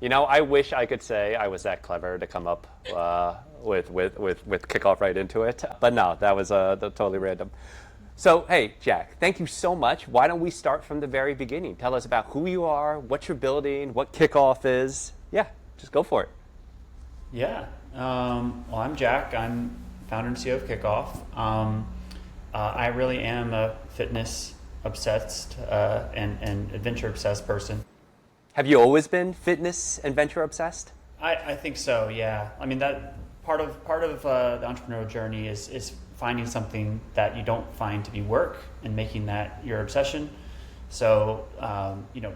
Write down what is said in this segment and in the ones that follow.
You know, I wish I could say I was that clever to come up with Kickoff right into it. But no, that was totally random. So, hey, Jack, thank you so much. Why don't we start from the very beginning? Tell us about who you are, what you're building, what Kickoff is. Yeah, just go for it. Yeah. Well, I'm Jack. I'm founder and CEO of Kickoff. I really am a fitness obsessed and adventure obsessed person. Have you always been fitness and venture obsessed? I think so. Yeah. I mean that part of the entrepreneurial journey is finding something that you don't find to be work and making that your obsession. So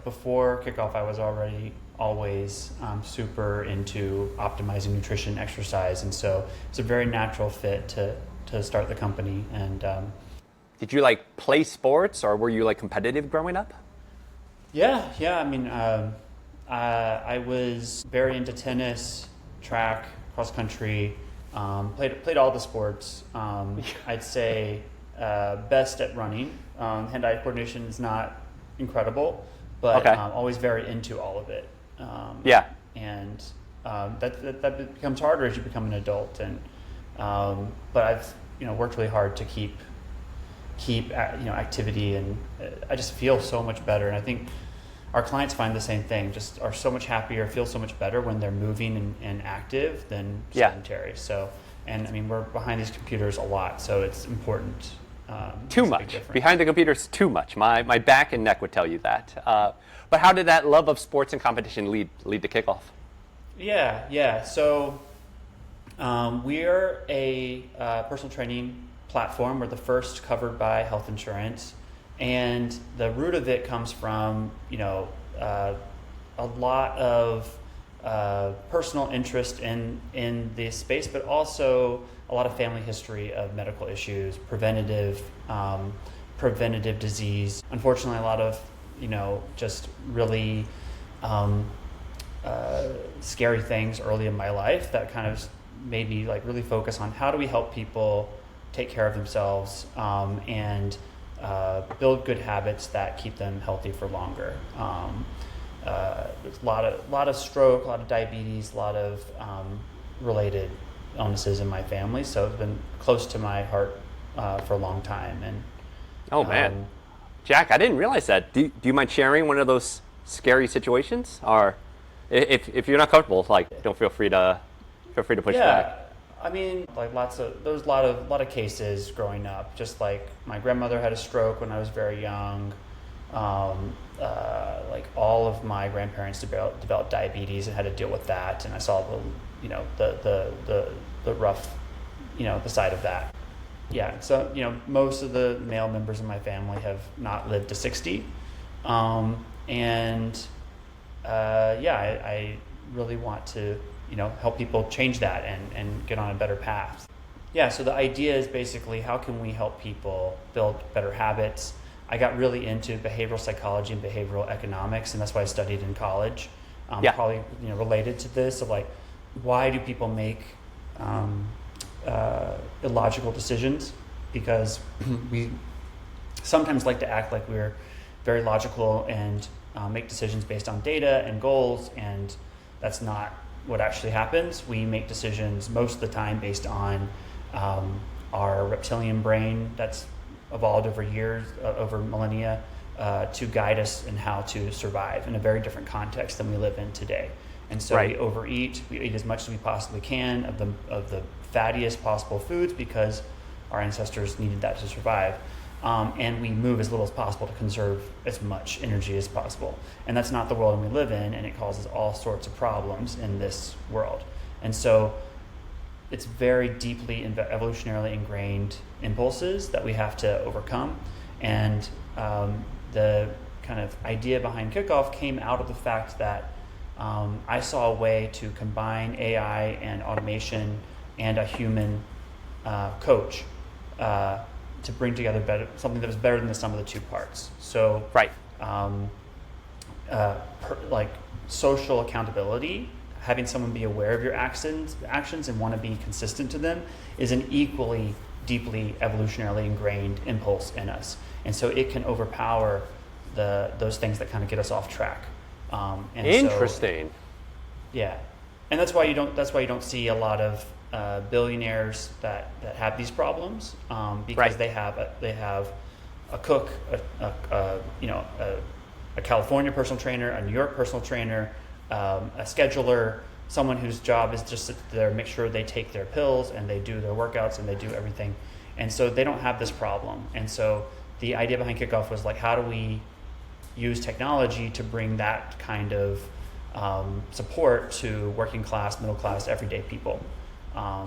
before Kickoff, I was already always super into optimizing nutrition, exercise, and so it's a very natural fit to start the company. And Did you like play sports or were you like competitive growing up? yeah. I mean, I was very into tennis, track, cross country. Played all the sports. I'd say best at running. Hand-eye coordination is not incredible, but Okay. always very into all of it. Yeah. And that becomes harder as you become an adult. And but I've worked really hard to keep activity, and I just feel so much better. And I think our clients find the same thing, just are so much happier, feel so much better when they're moving and active than Yeah. sedentary. So, and I mean, we're behind these computers a lot, so it's important. Too It's a big much. difference. Behind the computer's too much. My back and neck would tell you that. But how did that love of sports and competition lead to Kickoff? Yeah. So we're a personal training platform. We're the first covered by health insurance, and the root of it comes from a lot of personal interest in the space, but also a lot of family history of medical issues, preventative disease. Unfortunately, a lot of just really scary things early in my life that kind of made me like really focus on how do we help people take care of themselves and build good habits that keep them healthy for longer. There's a lot of stroke, a lot of diabetes, a lot of related illnesses in my family, so it's been close to my heart for a long time. And Oh man, Jack, I didn't realize that. Do you mind sharing one of those scary situations? Or if you're not comfortable, like don't feel free to push back. I mean, like there was a lot of cases growing up. Just like my grandmother had a stroke when I was very young. Like all of my grandparents developed diabetes and had to deal with that, and I saw the rough, the side of that. Yeah, so most of the male members of my family have not lived to 60, I really want to help people change that and get on a better path. Yeah, so the idea is basically how can we help people build better habits. I got really into behavioral psychology and behavioral economics, and that's what I studied in college. Probably related to this of like, why do people make illogical decisions? Because we sometimes like to act like we're very logical and make decisions based on data and goals, and that's not what actually happens. We make decisions most of the time based on our reptilian brain that's evolved over years, over millennia, to guide us in how to survive in a very different context than we live in today. And so Right. we overeat. We eat as much as we possibly can of the fattiest possible foods because our ancestors needed that to survive. And we move as little as possible to conserve as much energy as possible. And that's not the world we live in, and it causes all sorts of problems in this world. And so it's very deeply evolutionarily ingrained impulses that we have to overcome. And the kind of idea behind Kickoff came out of the fact that I saw a way to combine AI and automation and a human coach to bring together something that was better than the sum of the two parts. So, Right. like social accountability, having someone be aware of your actions and want to be consistent to them is an equally deeply evolutionarily ingrained impulse in us. And so it can overpower those things that kind of get us off track. Interesting. Yeah, and that's why you don't see a lot of billionaires that have these problems, because Right. they have a cook, a California personal trainer, a New York personal trainer, a scheduler, someone whose job is just sit there, make sure they take their pills and they do their workouts and they do everything, and so they don't have this problem. And so the idea behind Kickoff was like, how do we use technology to bring that kind of support to working class, middle class, everyday people.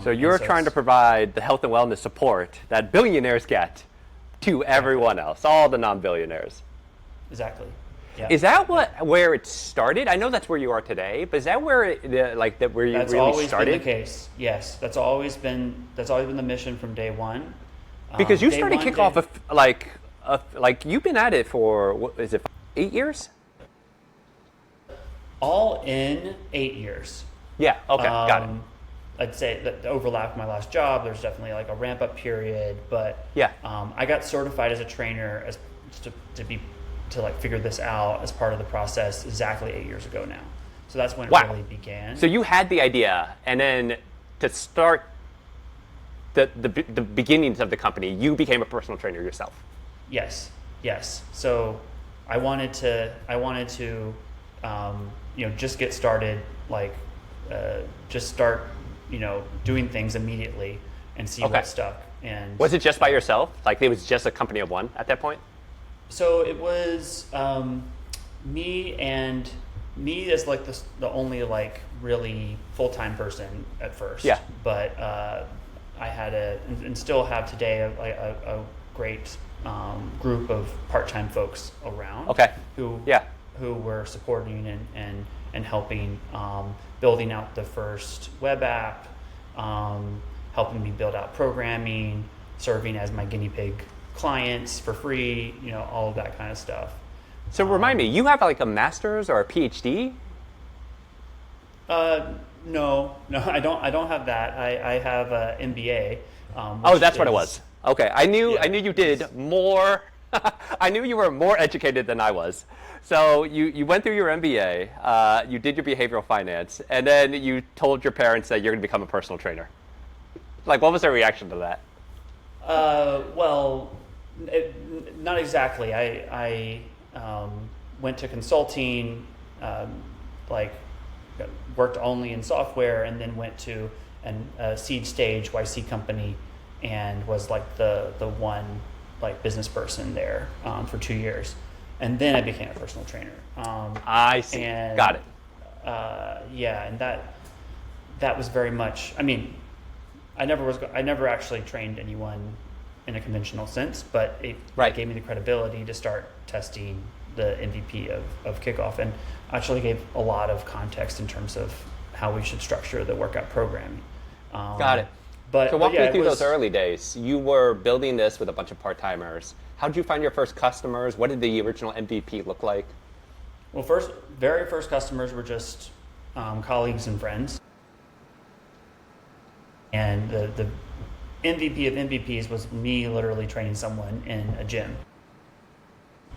So you're trying to provide the health and wellness support that billionaires get to everyone else, all the non-billionaires. Exactly. Yeah. Is that where it started? I know that's where you are today, but is that where where you That's really always started? been the case. Yes, that's always been the mission from day one. Because you Day started one, Kickoff like you've been at it for what is it, 8 years? all in 8 years. Yeah. Okay. Got it. I'd say that overlapped my last job. There's definitely like a ramp up period, but Yeah. I got certified as a trainer to like figure this out as part of the process exactly 8 years ago now. So that's when it Wow. really began. So you had the idea, and then to start the beginnings of the company, you became a personal trainer yourself. Yes. So I wanted to just get started, like just start doing things immediately and see Okay. what stuck. And Was it just by yourself? Like it was just a company of one at that point? so it was me as like the only like really full-time person at first. Yeah. But I had and still have today a great group of part-time folks around. Okay. Who were supporting and helping, building out the first web app, helping me build out programming, serving as my guinea pig clients for free, all of that kind of stuff. So remind me, you have like a master's or a PhD? No, I don't have that. I have an MBA. Oh, that's what it was. Okay, I knew Yeah. you did more. I knew you were more educated than I was. So you went through your MBA, you did your behavioral finance, and then you told your parents that you're going to become a personal trainer. Like, what was their reaction to that? Well, not exactly. I went to consulting, worked only in software, and then went to a seed stage YC company, and was like the one like business person there for 2 years, and then I became a personal trainer. I see. And, Got it. And that was very much. I mean, I never actually trained anyone in a conventional sense, but it gave me the credibility to start testing the MVP of Kickoff, and actually gave a lot of context in terms of how we should structure the workout programming. Got it. But So walk yeah, me through those early days. You were building this with a bunch of part-timers. How did you find your first customers? What did the original MVP look like? Well, very first customers were just colleagues and friends. And the MVP of MVPs was me literally training someone in a gym.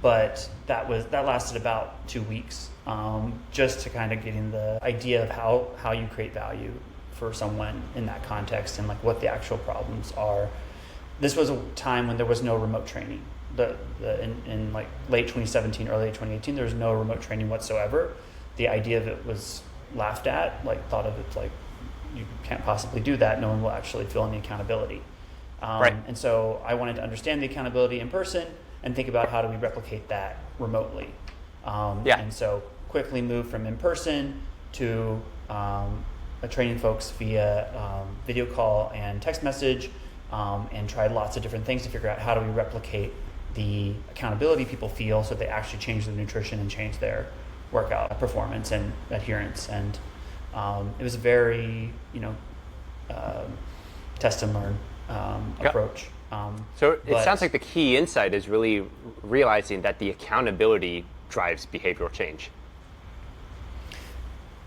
But that lasted about 2 weeks, just to kind of getting the idea of how you create value for someone in that context, and like what the actual problems are. This was a time when there was no remote training. In like late 2017, early 2018, there was no remote training whatsoever. The idea of it was laughed at, like thought of it like, you can't possibly do that. No one will actually feel any accountability. And so I wanted to understand the accountability in person and think about how do we replicate that remotely. And so quickly moved from in person to training folks via video call and text message, and tried lots of different things to figure out how do we replicate the accountability people feel so they actually change their nutrition and change their workout performance and adherence. And it was a very, test and learn approach. So it sounds like the key insight is really realizing that the accountability drives behavioral change.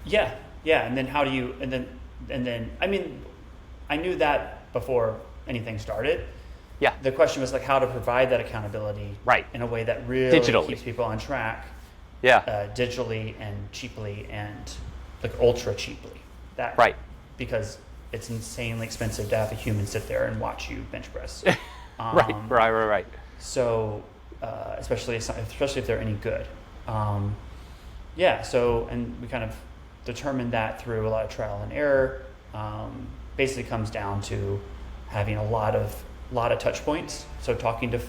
Yeah, and then how do you, and then I mean, I knew that before anything started. Yeah. The question was like how to provide that accountability in a way that really Digitally. keeps people on track. Yeah. Digitally and cheaply and like ultra cheaply. That Right. Because it's insanely expensive to have a human sit there and watch you bench press. Right. So, especially if they're any good. So, and we kind of determined that through a lot of trial and error. Basically comes down to having a lot of touch points. So talking to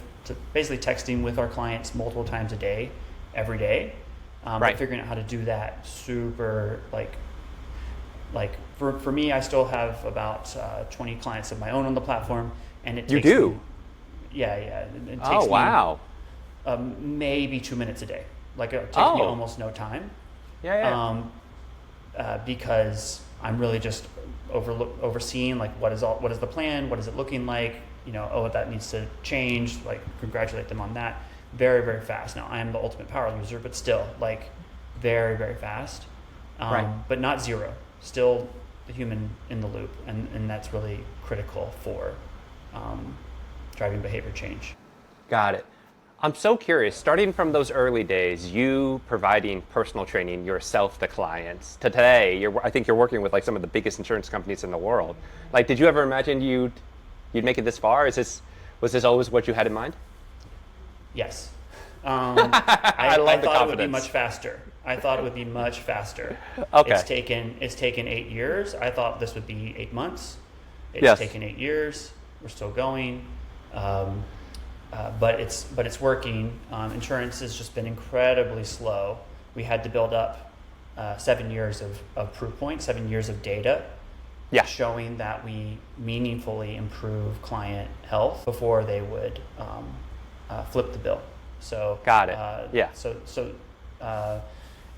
basically texting with our clients multiple times a day, every day. But figuring out how to do that super, like for me, I still have about 20 clients of my own on the platform, and it takes me, it takes me maybe 2 minutes a day. Like it takes me almost no time. Because I'm really just overseeing like what is the plan, what is it looking like, that needs to change, like congratulate them on that. Very, very fast. Now I am the ultimate power user, but still like very, very fast. But not zero. Still the human in the loop, and that's really critical for driving behavior change. Got it. I'm so curious, starting from those early days, you providing personal training yourself to clients, to today, I think you're working with like some of the biggest insurance companies in the world. Like, did you ever imagine you'd make it this far? Was this always what you had in mind? Yes. I love the thought confidence. It would be much faster. I thought it would be much faster. Okay. It's taken 8 years. I thought this would be 8 months. It's taken 8 years. We're still going. But it's working. Insurance has just been incredibly slow. We had to build up 7 years of proof points, 7 years of data, showing that we meaningfully improve client health before they would flip the bill. So got it.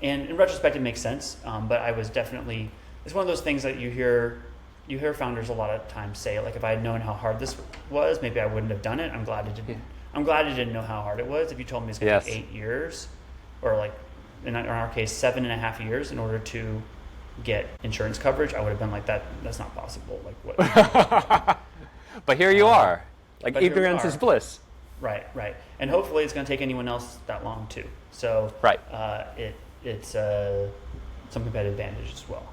And in retrospect, it makes sense. But I was definitely, it's one of those things that you hear founders a lot of times say, like, if I had known how hard this was, maybe I wouldn't have done it. I'm glad it didn't. Yeah. I'm glad it didn't know how hard it was. If you told me it's going to take 8 years, or like in our case, 7.5 years in order to get insurance coverage, I would have been like, that's not possible. Like what? But here you are. Like ignorance is bliss. Right. And hopefully it's going to take anyone else that long too. So it's some competitive advantage as well.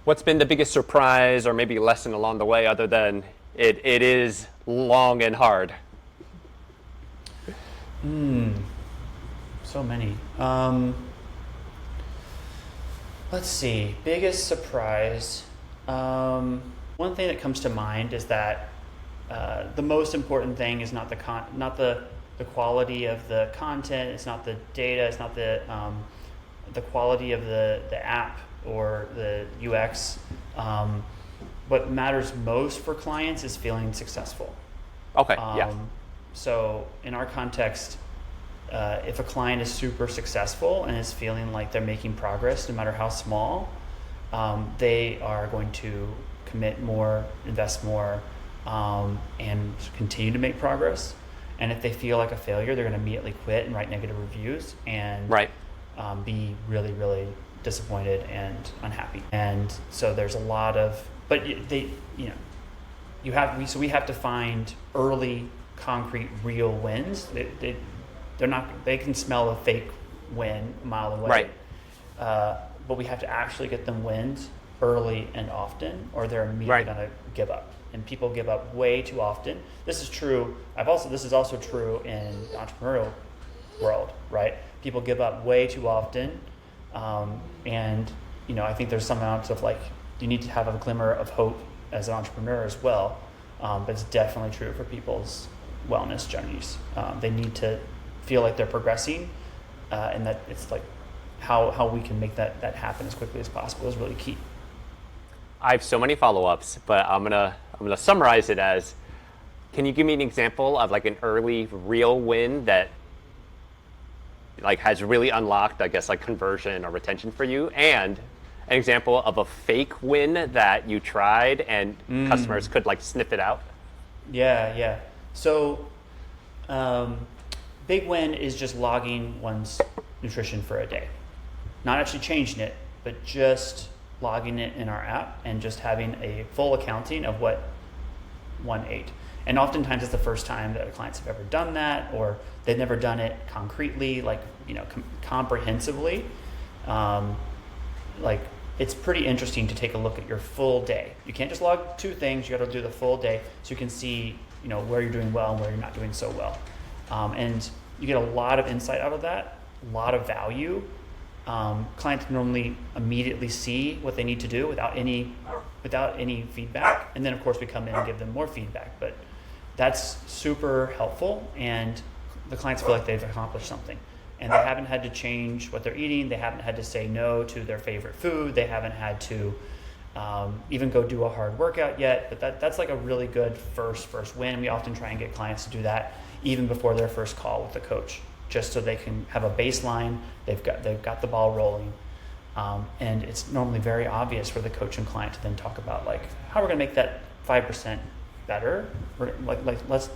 What's been the biggest surprise or maybe lesson along the way, other than it is long and hard? So many. Let's see. Biggest surprise. One thing that comes to mind is that the most important thing is not the quality of the content. It's not the data. It's not the quality of the app or the UX. What matters most for clients is feeling successful. Okay. So in our context, if a client is super successful and is feeling like they're making progress, no matter how small, they are going to commit more, invest more, and continue to make progress. And if they feel like a failure, they're going to immediately quit and write negative reviews and be really, really disappointed and unhappy. And so there's a lot of, but we have to find early, concrete, real wins. They can smell a fake win a mile away. But we have to actually get them wins early and often, or they're immediately going to give up. And people give up way too often. This is true. This is also true in the entrepreneurial world, right? People give up way too often, and I think there's some amount of you need to have a glimmer of hope as an entrepreneur as well. But it's definitely true for people's wellness journeys. They need to feel like they're progressing, and that it's like how we can make that happen as quickly as possible is really key. I have so many follow-ups, but I'm gonna summarize it as, can you give me an example of like an early real win that has really unlocked, I guess, like conversion or retention for you, and an example of a fake win that you tried and customers could sniff it out? Yeah. So, big win is just logging one's nutrition for a day, not actually changing it, but just logging it in our app and just having a full accounting of what one ate. And oftentimes it's the first time that our clients have ever done that, or they've never done it concretely, comprehensively. it's pretty interesting to take a look at your full day. You can't just log 2 things, you got to do the full day so you can see, where you're doing well and where you're not doing so well. And you get a lot of insight out of that, a lot of value. Clients normally immediately see what they need to do without any feedback. And then of course we come in and give them more feedback, but that's super helpful, and the clients feel like they've accomplished something. And they haven't had to change what they're eating. They haven't had to say no to their favorite food. They haven't had to even go do a hard workout yet. But that's like a really good first win. We often try and get clients to do that even before their first call with the coach, just so they can have a baseline. They've got the ball rolling, and it's normally very obvious for the coach and client to then talk about like how we're going to make that 5% better.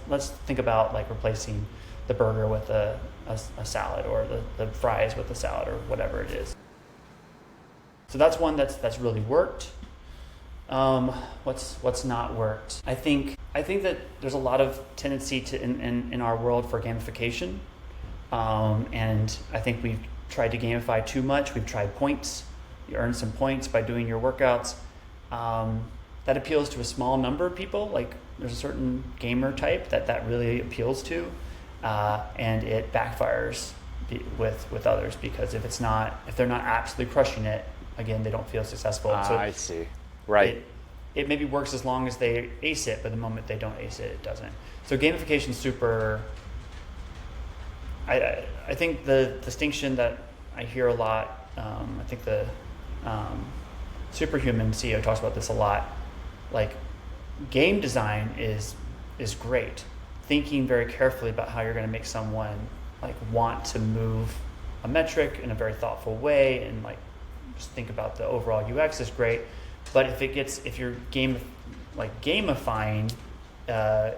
Let's think about like replacing the burger with a salad, or the fries with the salad, or whatever it is. So that's one that's really worked. What's not worked? I think that there's a lot of tendency to in our world for gamification, and I think we've tried to gamify too much. We've tried points. You earn some points by doing your workouts. That appeals to a small number of people. Like there's a certain gamer type that really appeals to. And it backfires with others, because if they're not absolutely crushing it, again, they don't feel successful. So I see. Right. It maybe works as long as they ace it, but the moment they don't ace it, it doesn't. So gamification is super. I think the distinction that I hear a lot. I think the Superhuman CEO talks about this a lot. Like game design is great. Thinking very carefully about how you're going to make someone like want to move a metric in a very thoughtful way, and like just think about the overall UX is great. But if you're gamifying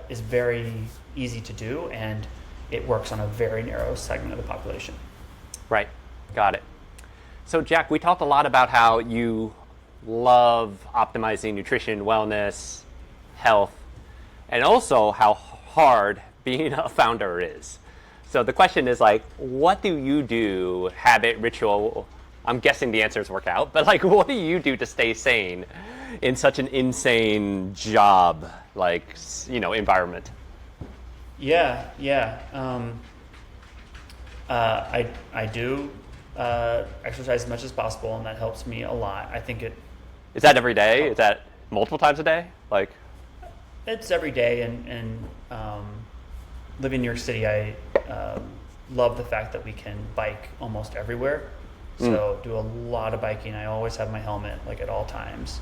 is very easy to do, and it works on a very narrow segment of the population. Right. Got it. So Jack, we talked a lot about how you love optimizing nutrition, wellness, health, and also how hard being a founder is. So the question is like, what do you do, habit, ritual? I'm guessing the answer is work out, but like, what do you do to stay sane in such an insane job, environment? Yeah. I do exercise as much as possible, and that helps me a lot. I think Is that every day? Is that multiple times a day? It's every day, and living in New York City, I love the fact that we can bike almost everywhere. So do a lot of biking. I always have my helmet at all times.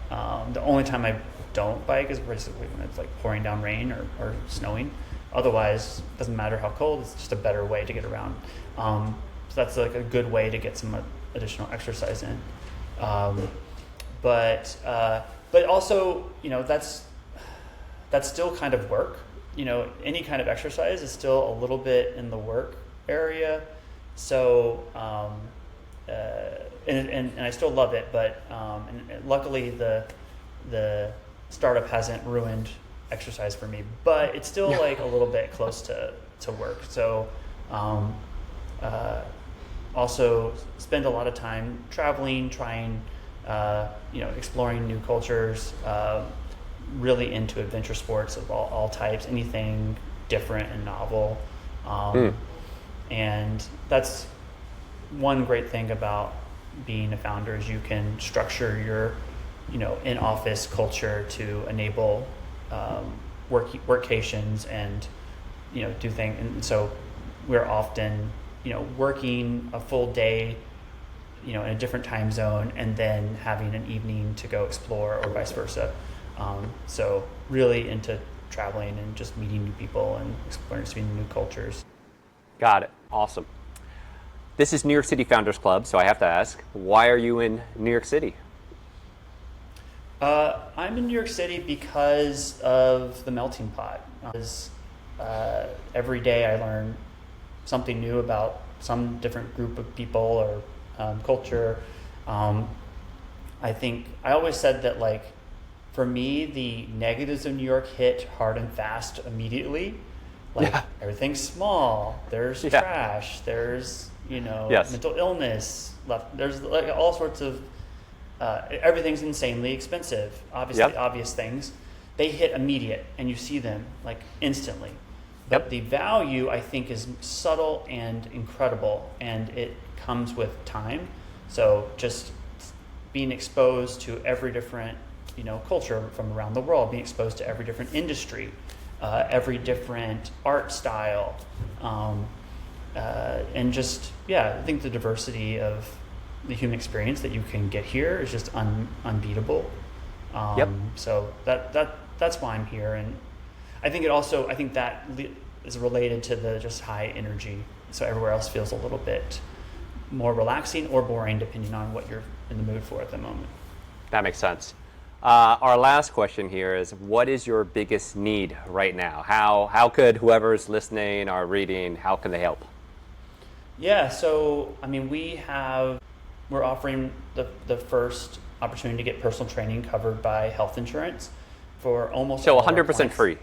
The only time I don't bike is basically when it's pouring down rain or snowing. Otherwise, it doesn't matter how cold, it's just a better way to get around. So that's a good way to get some additional exercise in. But also, that's still kind of work. Any kind of exercise is still a little bit in the work area. So, and I still love it, but and luckily the startup hasn't ruined exercise for me, but it's still a little bit close to work. So, also spend a lot of time traveling, trying, exploring new cultures, really into adventure sports of all types, anything different and novel. And that's one great thing about being a founder is you can structure your, in-office culture to enable workations and, do things. And so we're often, working a full day, in a different time zone, and then having an evening to go explore, or vice versa. So really into traveling and just meeting new people and experiencing new cultures. Got it. Awesome. This is New York City Founders Club, so I have to ask, why are you in New York City? I'm in New York City because of the melting pot. Every day I learn something new about some different group of people or culture. I think I always said that for me, the negatives of New York hit hard and fast immediately. Everything's small. There's trash. There's mental illness. There's all sorts of everything's insanely expensive. Obviously, Yep. the obvious things, they hit immediate, and you see them like instantly. But Yep. the value, I think, is subtle and incredible, and it comes with time. So just being exposed to every different, culture from around the world, being exposed to every different industry, every different art style, and just, I think the diversity of the human experience that you can get here is just unbeatable. Yep. So that's why I'm here, and I think that is related to the just high energy. So everywhere else feels a little bit more relaxing or boring, depending on what you're in the mood for at the moment. That makes sense. Our last question here is, what is your biggest need right now? How could whoever's listening or reading, how can they help? Yeah, so I mean, we're offering the first opportunity to get personal training covered by health insurance for almost So all of our 100% clients. free.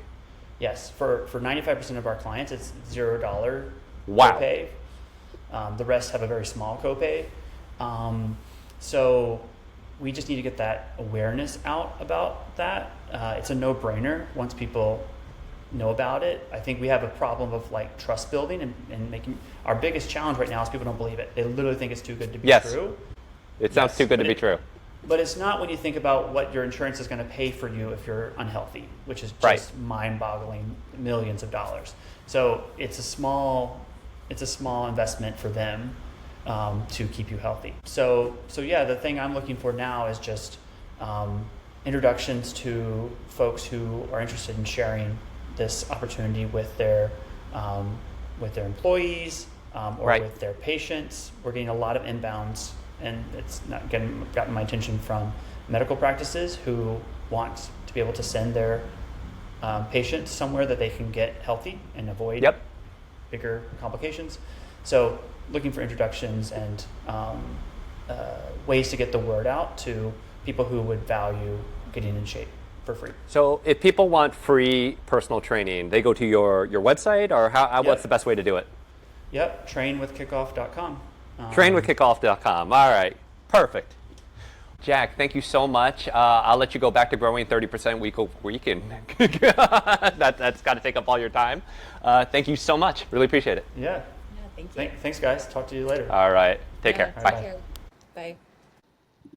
Yes, for 95% of our clients, it's $0 Wow. copay. The rest have a very small copay. So we just need to get that awareness out about that. It's a no-brainer once people know about it. I think we have a problem of like trust building and making, our biggest challenge right now is people don't believe it. They literally think it's too good to be Yes. true. It sounds Yes, too good to but be true. But it's not when you think about what your insurance is going to pay for you if you're unhealthy, which is just Right. mind-boggling, millions of dollars. So it's a small investment for them to keep you healthy. So yeah, the thing I'm looking for now is just introductions to folks who are interested in sharing this opportunity with their employees or Right. with their patients. We're getting a lot of inbounds, and it's not gotten my attention from medical practices who want to be able to send their patients somewhere that they can get healthy and avoid Yep. bigger complications. So looking for introductions and ways to get the word out to people who would value getting in shape for free. So if people want free personal training, they go to your website, or Yep. what's the best way to do it? Yep, trainwithkickoff.com. Trainwithkickoff.com. All right, perfect. Jack, thank you so much. I'll let you go back to growing 30% week over week, and that's got to take up all your time. Thank you so much. Really appreciate it. Yeah. Yeah, thank you. Thanks, guys. Talk to you later. All right, take Yeah, care. Bye. Bye. Bye.